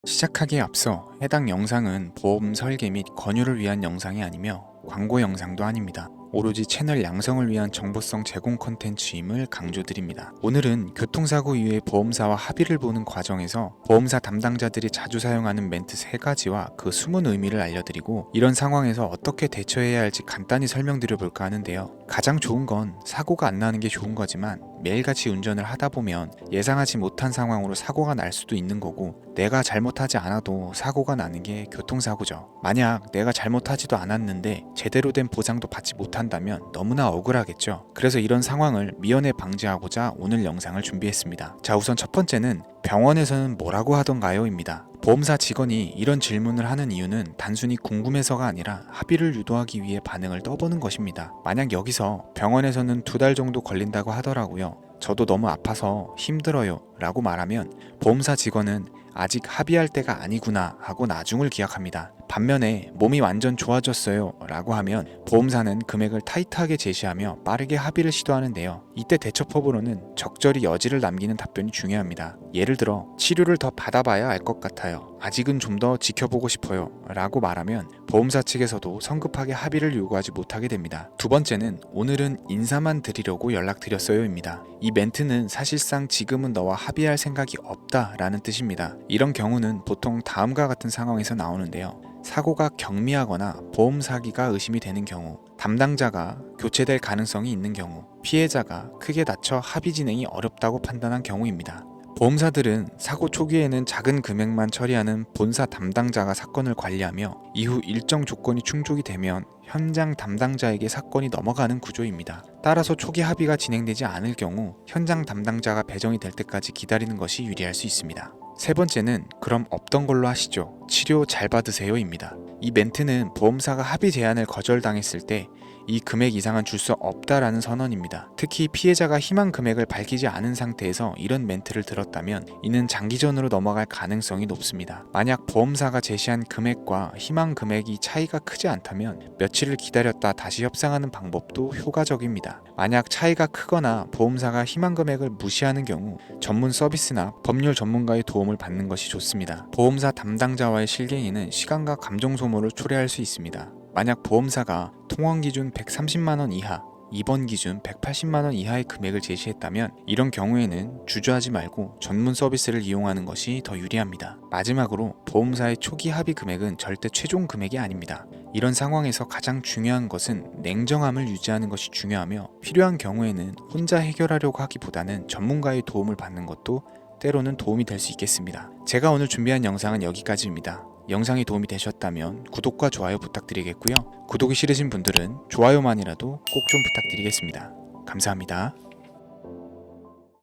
시작하기에 앞서 해당 영상은 보험 설계 및 권유를 위한 영상이 아니며 광고 영상도 아닙니다. 오로지 채널 양성을 위한 정보성 제공 콘텐츠임을 강조드립니다. 오늘은 교통사고 이후에 보험사와 합의를 보는 과정에서 보험사 담당자들이 자주 사용하는 멘트 3가지와 그 숨은 의미를 알려드리고 이런 상황에서 어떻게 대처해야 할지 간단히 설명드려 볼까 하는데요. 가장 좋은 건 사고가 안 나는 게 좋은 거지만 매일같이 운전을 하다 보면 예상하지 못한 상황으로 사고가 날 수도 있는 거고 내가 잘못하지 않아도 사고가 나는 게 교통사고죠. 만약 내가 잘못하지도 않았는데 제대로 된 보상도 받지 못한다면 너무나 억울하겠죠. 그래서 이런 상황을 미연에 방지하고자 오늘 영상을 준비했습니다. 자, 우선 첫 번째는 병원에서는 뭐라고 하던가요? 입니다. 보험사 직원이 이런 질문을 하는 이유는 단순히 궁금해서가 아니라 합의를 유도하기 위해 반응을 떠보는 것입니다. 만약 여기서 병원에서는 2달 정도 걸린다고 하더라고요. 저도 너무 아파서 힘들어요 라고 말하면 보험사 직원은 아직 합의할 때가 아니구나 하고 나중을 기약합니다. 반면에 몸이 완전 좋아졌어요 라고 하면 보험사는 금액을 타이트하게 제시하며 빠르게 합의를 시도하는데요. 이때 대처법으로는 적절히 여지를 남기는 답변이 중요합니다. 예를 들어 치료를 더 받아봐야 알 것 같아요. 아직은 좀 더 지켜보고 싶어요 라고 말하면 보험사 측에서도 성급하게 합의를 요구하지 못하게 됩니다. 두 번째는 오늘은 인사만 드리려고 연락드렸어요 입니다. 이 멘트는 사실상 지금은 너와 합의할 생각이 없다 라는 뜻입니다. 이런 경우는 보통 다음과 같은 상황에서 나오는데요. 사고가 경미하거나 보험 사기가 의심이 되는 경우, 담당자가 교체될 가능성이 있는 경우, 피해자가 크게 다쳐 합의 진행이 어렵다고 판단한 경우입니다. 보험사들은 사고 초기에는 작은 금액만 처리하는 본사 담당자가 사건을 관리하며 이후 일정 조건이 충족이 되면 현장 담당자에게 사건이 넘어가는 구조입니다. 따라서 초기 합의가 진행되지 않을 경우 현장 담당자가 배정이 될 때까지 기다리는 것이 유리할 수 있습니다. 세 번째는 그럼 없던 걸로 하시죠. 치료 잘 받으세요 입니다. 이 멘트는 보험사가 합의 제안을 거절당했을 때 이 금액 이상은 줄 수 없다라는 선언입니다. 특히 피해자가 희망 금액을 밝히지 않은 상태에서 이런 멘트를 들었다면 이는 장기전으로 넘어갈 가능성이 높습니다. 만약 보험사가 제시한 금액과 희망 금액이 차이가 크지 않다면 며칠을 기다렸다 다시 협상하는 방법도 효과적입니다. 만약 차이가 크거나 보험사가 희망 금액을 무시하는 경우 전문 서비스나 법률 전문가의 도움을 받는 것이 좋습니다. 보험사 담당자와의 실갱이는 시간과 감정 소모를 초래할 수 있습니다. 만약 보험사가 통원 기준 130만원 이하, 입원 기준 180만원 이하의 금액을 제시했다면 이런 경우에는 주저하지 말고 전문 서비스를 이용하는 것이 더 유리합니다. 마지막으로 보험사의 초기 합의 금액은 절대 최종 금액이 아닙니다. 이런 상황에서 가장 중요한 것은 냉정함을 유지하는 것이 중요하며 필요한 경우에는 혼자 해결하려고 하기보다는 전문가의 도움을 받는 것도 때로는 도움이 될 수 있겠습니다. 제가 오늘 준비한 영상은 여기까지입니다. 영상이 도움이 되셨다면 구독과 좋아요 부탁드리겠고요. 구독이 싫으신 분들은 좋아요만이라도 꼭 좀 부탁드리겠습니다. 감사합니다.